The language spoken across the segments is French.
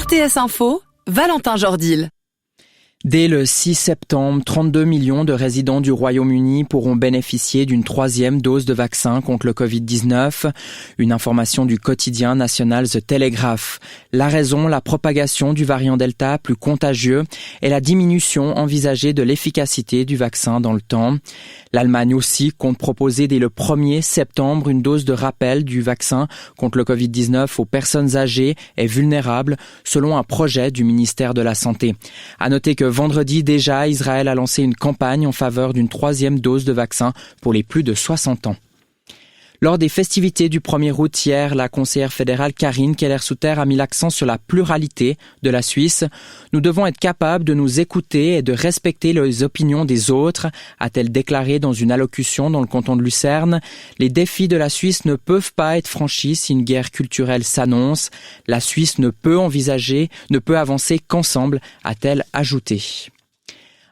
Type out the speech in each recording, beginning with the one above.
RTS Info, Valentin Jordil. Dès le 6 septembre, 32 millions de résidents du Royaume-Uni pourront bénéficier d'une 3e dose de vaccin contre le Covid-19. Une information du quotidien national The Telegraph. La raison, la propagation du variant Delta plus contagieux et la diminution envisagée de l'efficacité du vaccin dans le temps. L'Allemagne aussi compte proposer dès le 1er septembre une dose de rappel du vaccin contre le Covid-19 aux personnes âgées et vulnérables, selon un projet du ministère de la Santé. À noter que vendredi déjà, Israël a lancé une campagne en faveur d'une 3e dose de vaccin pour les plus de 60 ans. Lors des festivités du 1er août hier, la conseillère fédérale Karine Keller-Sutter a mis l'accent sur la pluralité de la Suisse. Nous devons être capables de nous écouter et de respecter les opinions des autres, a-t-elle déclaré dans une allocution dans le canton de Lucerne. Les défis de la Suisse ne peuvent pas être franchis si une guerre culturelle s'annonce. La Suisse ne peut avancer qu'ensemble, a-t-elle ajouté.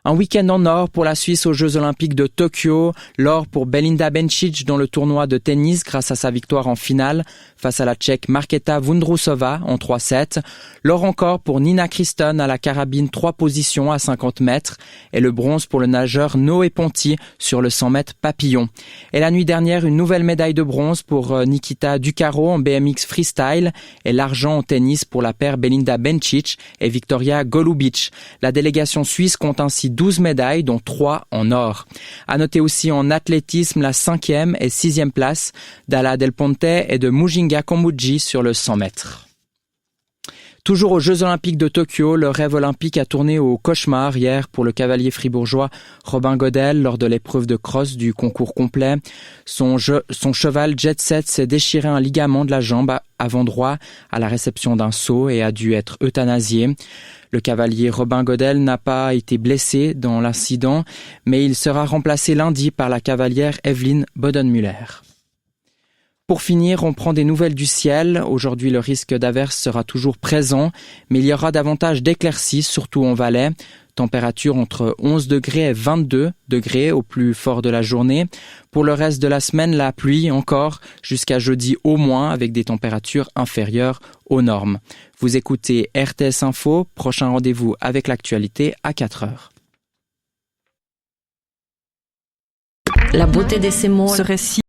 Un week-end en or pour la Suisse aux Jeux Olympiques de Tokyo. L'or pour Belinda Bencic dans le tournoi de tennis grâce à sa victoire en finale face à la Tchèque Markéta Vondrousova en 3-7. L'or encore pour Nina Kriston à la carabine 3 positions à 50 mètres. Et le bronze pour le nageur Noé Ponty sur le 100 mètres papillon. Et la nuit dernière, une nouvelle médaille de bronze pour Nikita Ducaro en BMX freestyle. Et l'argent en tennis pour la paire Belinda Bencic et Victoria Golubic. La délégation suisse compte ainsi 12 médailles, dont 3 en or. À noter aussi en athlétisme la 5e et 6e place d'Ala Del Ponte et de Mujinga Komuji sur le 100 mètres. Toujours aux Jeux Olympiques de Tokyo, le rêve olympique a tourné au cauchemar hier pour le cavalier fribourgeois Robin Godel lors de l'épreuve de cross du concours complet. Son cheval Jet Set s'est déchiré un ligament de la jambe avant droit à la réception d'un saut et a dû être euthanasié. Le cavalier Robin Godel n'a pas été blessé dans l'incident, mais il sera remplacé lundi par la cavalière Evelyn Bodenmüller. Pour finir, on prend des nouvelles du ciel. Aujourd'hui, le risque d'averse sera toujours présent, mais il y aura davantage d'éclaircies, surtout en Valais. Température entre 11 degrés et 22 degrés au plus fort de la journée. Pour le reste de la semaine, la pluie encore jusqu'à jeudi au moins, avec des températures inférieures aux normes. Vous écoutez RTS Info, prochain rendez-vous avec l'actualité à 4h. La beauté de ces mots serait si